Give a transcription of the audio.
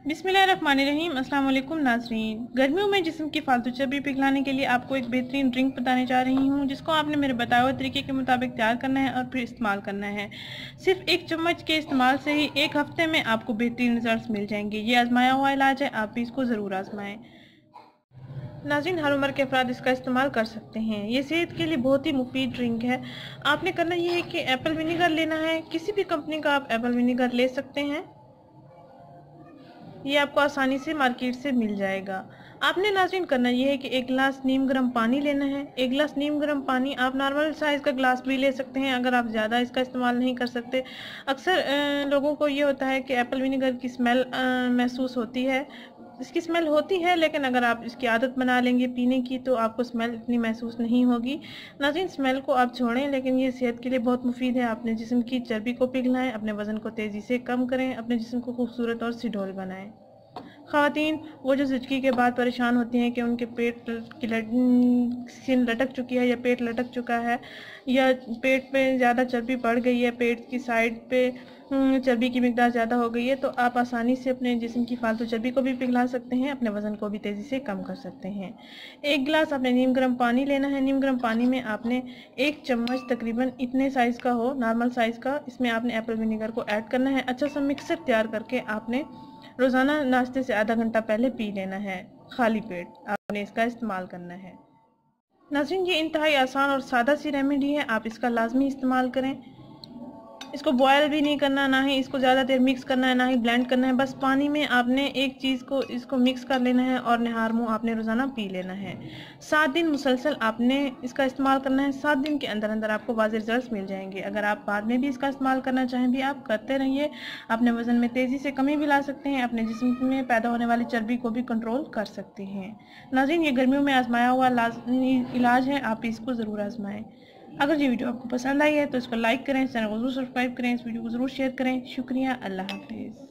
बिस्मिल्लाहिर्रहमानिर्रहीम। अस्सलाम वालेकुम नाज़रीन। गर्मियों में जिस्म की फालतू चर्बी पिघलाने के लिए आपको एक बेहतरीन ड्रिंक बताने जा रही हूँ, जिसको आपने मेरे बताए हुए तरीके के मुताबिक तैयार करना है और फिर इस्तेमाल करना है। सिर्फ एक चम्मच के इस्तेमाल से ही एक हफ्ते में आपको बेहतरीन रिजल्ट मिल जाएंगे। ये आजमाया हुआ इलाज है, आप भी इसको ज़रूर आजमाएं। नाज़रीन, हर उम्र के अफराद इसका इस्तेमाल कर सकते हैं। ये सेहत के लिए बहुत ही मुफीद ड्रिंक है। आपने करना ये है कि एप्पल विनीगर लेना है। किसी भी कंपनी का आप एप्पल विनीगर ले सकते हैं, ये आपको आसानी से मार्केट से मिल जाएगा। आपने नाज़रीन करना ये है कि एक गिलास नीम गर्म पानी लेना है। एक गिलास नीम गर्म पानी, आप नॉर्मल साइज़ का गिलास भी ले सकते हैं अगर आप ज़्यादा इसका इस्तेमाल नहीं कर सकते। अक्सर लोगों को ये होता है कि एप्पल विनीगर की स्मेल महसूस होती है। इसकी स्मेल होती है, लेकिन अगर आप इसकी आदत बना लेंगे पीने की तो आपको स्मेल इतनी महसूस नहीं होगी। नाज़रीन, स्मेल को आप छोड़ें, लेकिन ये सेहत के लिए बहुत मुफीद है। अपने जिस्म की चर्बी को पिघलाएं, अपने वज़न को तेज़ी से कम करें, अपने जिस्म को खूबसूरत और सुडौल बनाएं। ख़वातीन वो जो ज़िचकी के बाद परेशान होती हैं कि उनके पेट की स्किन लटक चुकी है या पेट लटक चुका है या पेट पे ज़्यादा चर्बी बढ़ गई है, पेट की साइड पे चर्बी की मिकदार ज़्यादा हो गई है, तो आप आसानी से अपने जिस्म की फालतू चर्बी को भी पिघला सकते हैं, अपने वज़न को भी तेज़ी से कम कर सकते हैं। एक गिलास आपने नीम गर्म पानी लेना है। नीम गर्म पानी में आपने एक चम्मच, तकरीबन इतने साइज़ का हो, नॉर्मल साइज़ का, इसमें आपने एप्पल विनेगर को ऐड करना है। अच्छा सा मिक्सर तैयार करके आपने रोज़ाना नाश्ते से आधा घंटा पहले पी लेना है। खाली पेट आपने इसका इस्तेमाल करना है। नाज़रीन, ये इंतहाई आसान और सादा सी रेमेडी है, आप इसका लाजमी इस्तेमाल करें। इसको बॉयल भी नहीं करना, ना ही इसको ज़्यादा देर मिक्स करना है, ना ही ब्लेंड करना है। बस पानी में आपने एक चीज़ को इसको मिक्स कर लेना है और निहार मुँह आपने रोज़ाना पी लेना है। 7 दिन मुसलसल आपने इसका इस्तेमाल करना है। 7 दिन के अंदर अंदर आपको वाज़ेह रिजल्ट मिल जाएंगे। अगर आप बाद में भी इसका इस्तेमाल करना चाहें भी आप करते रहिए। अपने वज़न में तेज़ी से कमी भी ला सकते हैं, अपने जिस्म में पैदा होने वाली चर्बी को भी कंट्रोल कर सकते हैं। नाज़रीन, ये गर्मियों में आजमाया हुआ लाज़मी इलाज है, आप इसको ज़रूर आजमाएँ। अगर ये वीडियो आपको पसंद आई है तो इसको लाइक करें, चैनल को ज़रूर सब्सक्राइब करें, इस वीडियो को ज़रूर शेयर करें। शुक्रिया, अल्लाह हाफ़िज़।